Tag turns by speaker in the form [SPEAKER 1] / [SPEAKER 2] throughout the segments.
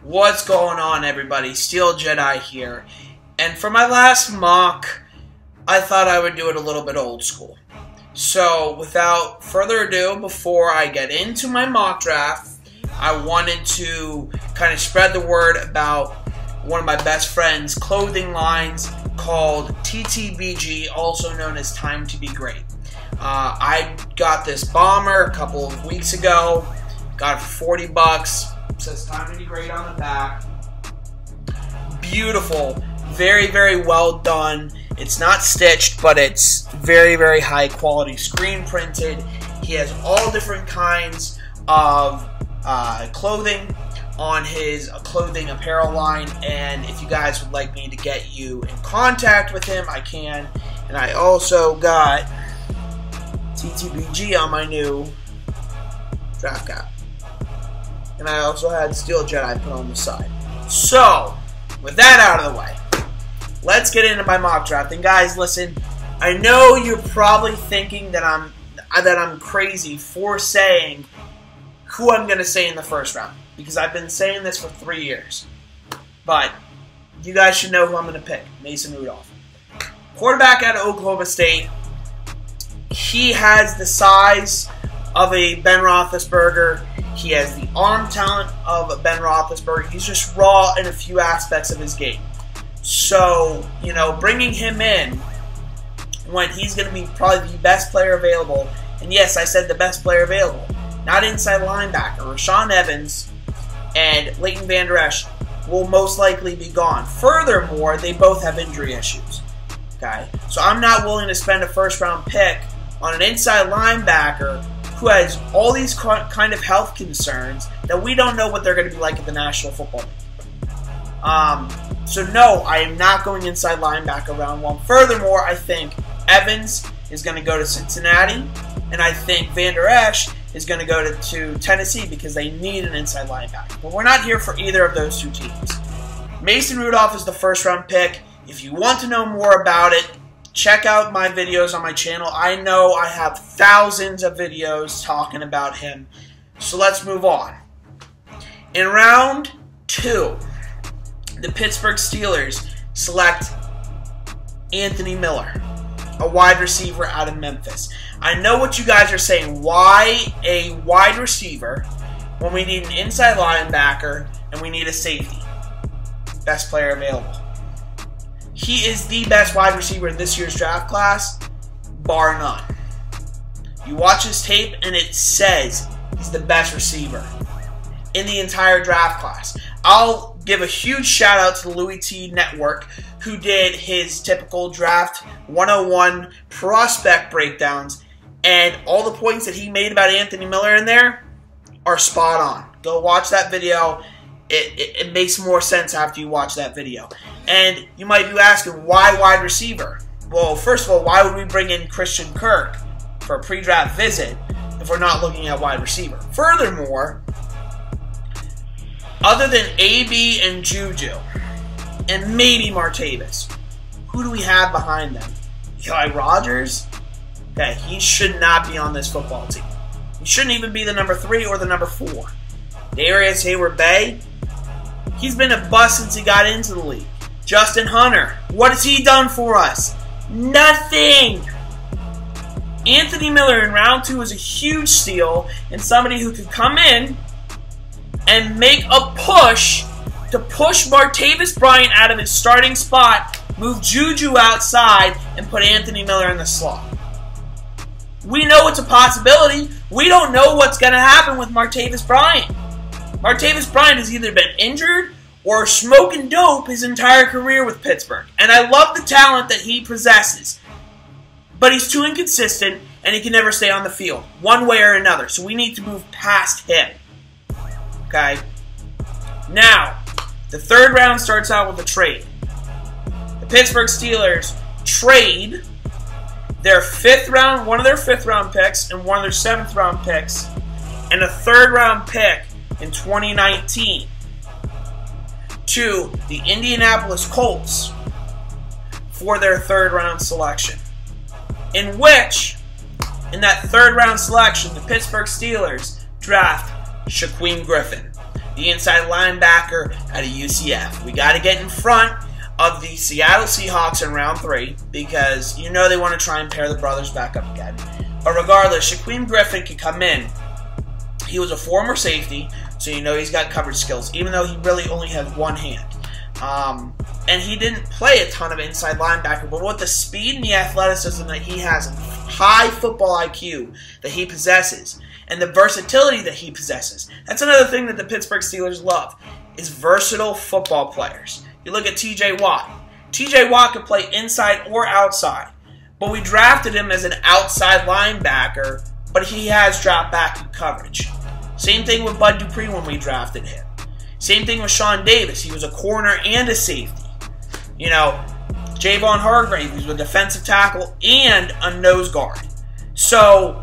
[SPEAKER 1] What's going on, everybody? Steel Jedi here. And for my last mock, I thought I would do it a little bit old school. So, without further ado, before I get into my mock draft, I wanted to kind of spread the word about one of my best friend's clothing lines called TTBG, also known as Time to Be Great. I got this bomber a couple of weeks ago. Got it for $40. It says Time to Be Great on the back. Beautiful. Very, very well done. It's not stitched, but it's very, very high quality screen printed. He has all different kinds of clothing on his clothing apparel line, and if you guys would like me to get you in contact with him, I can. And I also got TTBG on my new draft cap. And I also had Steel Jedi put on the side. So, with that out of the way, let's get into my mock draft. And guys, listen, I know you're probably thinking that I'm crazy for saying who I'm going to say in the first round, because I've been saying this for 3 years. But you guys should know who I'm going to pick, Mason Rudolph. Quarterback out of Oklahoma State. He has the size of a Ben Roethlisberger. He has the arm talent of Ben Roethlisberger. He's just raw in a few aspects of his game. So, you know, bringing him in when he's going to be probably the best player available, and yes, I said the best player available, not inside linebacker. Rashaan Evans and Leighton Vander Esch will most likely be gone. Furthermore, they both have injury issues. Okay, so I'm not willing to spend a first-round pick on an inside linebacker who has all these kind of health concerns that we don't know what they're going to be like at the National Football League. So no, I am not going inside linebacker round one. Furthermore, I think Evans is going to go to Cincinnati, and I think Vander Esch is going to go to Tennessee because they need an inside linebacker. But we're not here for either of those two teams. Mason Rudolph is the first-round pick. If you want to know more about it, check out my videos on my channel. I know I have thousands of videos talking about him. So let's move on. In round 2, the Pittsburgh Steelers select Anthony Miller, a wide receiver out of Memphis. I know what you guys are saying. Why a wide receiver when we need an inside linebacker and we need a safety? Best player available. He is the best wide receiver in this year's draft class, bar none. You watch his tape and it says he's the best receiver in the entire draft class. I'll give a huge shout out to the Louis T Network, who did his typical draft 101 prospect breakdowns, and all the points that he made about Anthony Miller in there are spot on. Go watch that video. It makes more sense after you watch that video. And you might be asking, why wide receiver? Well, first of all, why would we bring in Christian Kirk for a pre-draft visit if we're not looking at wide receiver? Furthermore, other than AB and Juju, and maybe Martavis, who do we have behind them? Eli Rogers? Okay, he should not be on this football team. He shouldn't even be the number 3 or the number 4. Darius Hayward-Bay, he's been a bust since he got into the league. Justin Hunter, what has he done for us? Nothing! Anthony Miller in round 2 is a huge steal, and somebody who could come in and make a push to push Martavis Bryant out of his starting spot, move Juju outside, and put Anthony Miller in the slot. We know it's a possibility. We don't know what's going to happen with Martavis Bryant. Martavis Bryant has either been injured or smoking dope his entire career with Pittsburgh. And I love the talent that he possesses. But he's too inconsistent, and he can never stay on the field, one way or another. So we need to move past him. Okay? Now, the third round starts out with a trade. The Pittsburgh Steelers trade their one of their 5th round picks and one of their 7th round picks and a 3rd round pick in 2019 to the Indianapolis Colts for their 3rd round selection. In which, in that 3rd round selection, the Pittsburgh Steelers draft Shaquem Griffin. the inside linebacker out of UCF. We got to get in front of the Seattle Seahawks in round 3 because you know they want to try and pair the brothers back up again. But regardless, Shaquem Griffin can come in. He was a former safety, so you know he's got coverage skills, even though he really only has one hand. And he didn't play a ton of inside linebacker, but with the speed and the athleticism that he has, and high football IQ that he possesses, and the versatility that he possesses, that's another thing that the Pittsburgh Steelers love, is versatile football players. You look at T.J. Watt. T.J. Watt could play inside or outside, but we drafted him as an outside linebacker, but he has dropped back in coverage. Same thing with Bud Dupree when we drafted him. Same thing with Sean Davis. He was a corner and a safety. You know, Javon Hargrave, he was a defensive tackle and a nose guard. So,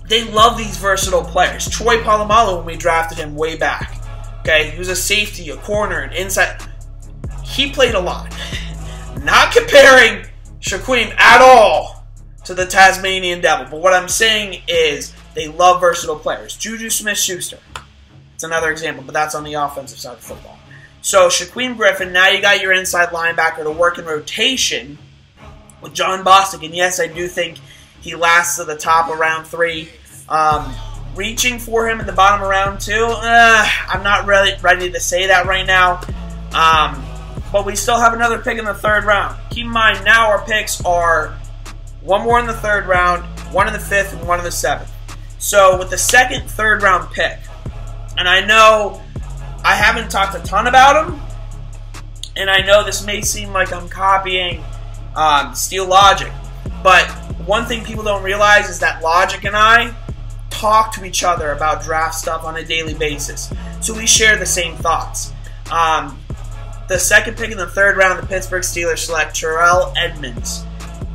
[SPEAKER 1] they love these versatile players. Troy Polamalu, when we drafted him way back, okay, he was a safety, a corner, and inside. He played a lot. Not comparing Shaquem at all to the Tasmanian Devil, but what I'm saying is they love versatile players. Juju Smith-Schuster, it's another example, but that's on the offensive side of football. So Shaquem Griffin, now you got your inside linebacker to work in rotation with John Bostic, and yes, I do think he lasts to the top of round 3. Reaching for him in the bottom of round 2, I'm not really ready to say that right now. But we still have another pick in the 3rd round. Keep in mind, now our picks are 1 more in the 3rd round, 1 in the 5th, and 1 in the 7th. So with the 2nd, 3rd round pick, and I know I haven't talked a ton about him, and I know this may seem like I'm copying Steel Logic, but one thing people don't realize is that Logic and I talk to each other about draft stuff on a daily basis. So we share the same thoughts. The 2nd pick in the 3rd round, the Pittsburgh Steelers select Terrell Edmunds,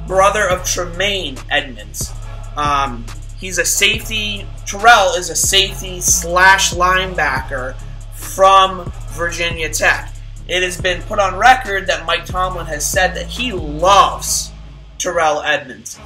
[SPEAKER 1] brother of Tremaine Edmunds. He's a safety. Terrell is a safety / linebacker from Virginia Tech. It has been put on record that Mike Tomlin has said that he loves Terrell Edmunds.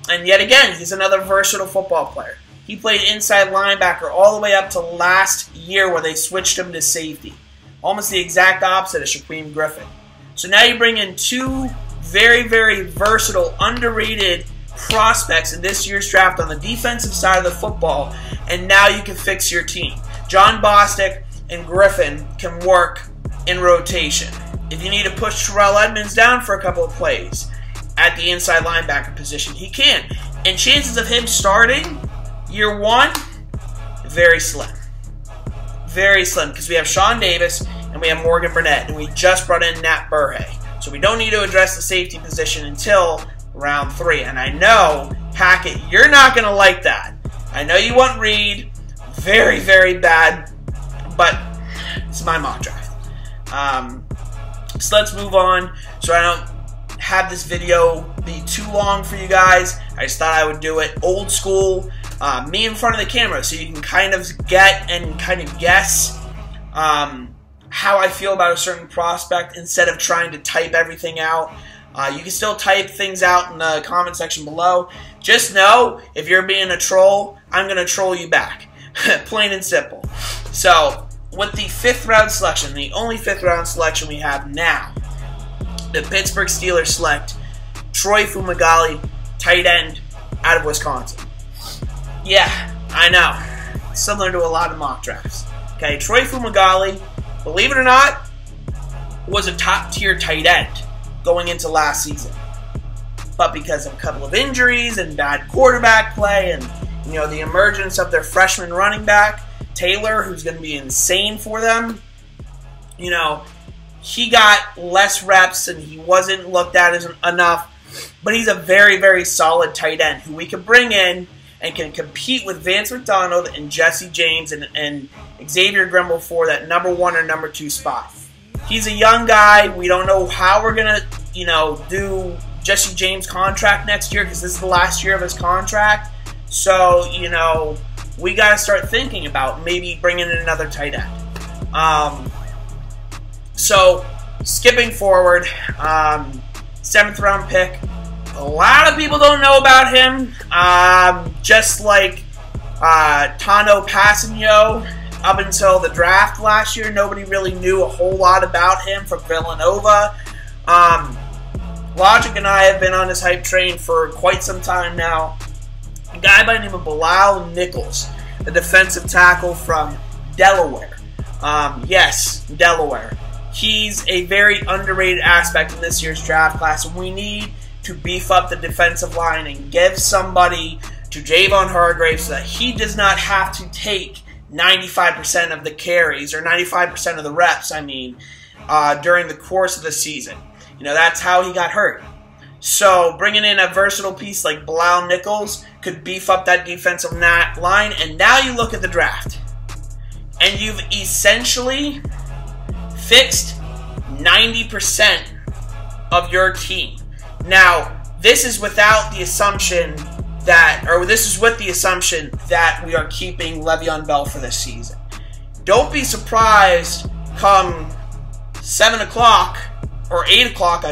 [SPEAKER 1] And yet again, he's another versatile football player. He played inside linebacker all the way up to last year where they switched him to safety. Almost the exact opposite of Shaquem Griffin. So now you bring in 2 very, very versatile, underrated prospects in this year's draft on the defensive side of the football, and now you can fix your team. John Bostic and Griffin can work in rotation. If you need to push Terrell Edmunds down for a couple of plays at the inside linebacker position, he can. And chances of him starting year 1, very slim. Very slim, because we have Sean Davis and we have Morgan Burnett, and we just brought in Nat Burhay. So we don't need to address the safety position until round 3. And I know, Hackett, you're not going to like that. I know you want Reed. Very, very bad. But it's my mock draft. So let's move on so I don't have this video be too long for you guys. I just thought I would do it old school, me in front of the camera, so you can kind of get and kind of guess how I feel about a certain prospect instead of trying to type everything out. You can still type things out in the comment section below. Just know, if you're being a troll, I'm going to troll you back. Plain and simple. So, with the 5th round selection, the only 5th round selection we have now, the Pittsburgh Steelers select Troy Fumagalli, tight end, out of Wisconsin. Yeah, I know. Similar to a lot of mock drafts. Okay, Troy Fumagalli, believe it or not, was a top-tier tight end going into last season. But because of a couple of injuries and bad quarterback play and, you know, the emergence of their freshman running back, Taylor, who's going to be insane for them, you know, he got less reps and he wasn't looked at as enough. But he's a very, very solid tight end who we can bring in and can compete with Vance McDonald and Jesse James and Xavier Grimble for that number 1 or number 2 spot. He's a young guy. We don't know how we're going to, you know, do Jesse James' contract next year because this is the last year of his contract. So, you know, we got to start thinking about maybe bringing in another tight end. So, skipping forward, 7th round pick. A lot of people don't know about him. Just like Tano Passanio up until the draft last year, nobody really knew a whole lot about him from Villanova. Logic and I have been on this hype train for quite some time now. A guy by the name of Bilal Nichols, the defensive tackle from Delaware. Yes, Delaware. He's a very underrated aspect in this year's draft class, and we need to beef up the defensive line and give somebody to Javon Hargrave so that he does not have to take 95% of the carries, or 95% of the reps, during the course of the season. You know, that's how he got hurt. So bringing in a versatile piece like Bilal Nichols could beef up that defensive line. And now you look at the draft, and you've essentially fixed 90% of your team. Now, this is without the assumption that, or this is with the assumption that we are keeping Le'Veon Bell for this season. Don't be surprised come 7 o'clock, or 8 o'clock,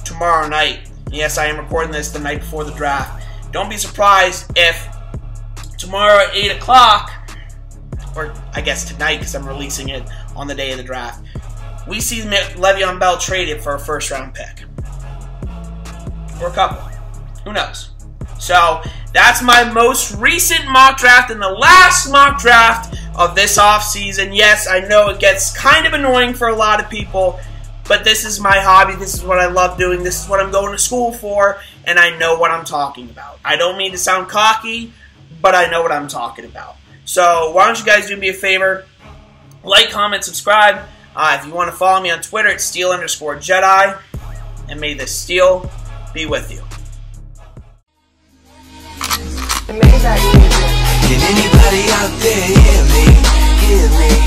[SPEAKER 1] tomorrow night. Yes, I am recording this the night before the draft. Don't be surprised if tomorrow at 8 o'clock, or I guess tonight because I'm releasing it on the day of the draft, we see Le'Veon Bell traded for a first-round pick. Or a couple. Who knows? So, that's my most recent mock draft and the last mock draft of this offseason. Yes, I know it gets kind of annoying for a lot of people, but this is my hobby. This is what I love doing. This is what I'm going to school for, and I know what I'm talking about. I don't mean to sound cocky, but I know what I'm talking about. So, why don't you guys do me a favor? Like, comment, subscribe. If you want to follow me on Twitter, it's Steel_Jedi. And may the Steel be with you.
[SPEAKER 2] Can anybody out there hear me? Hear me?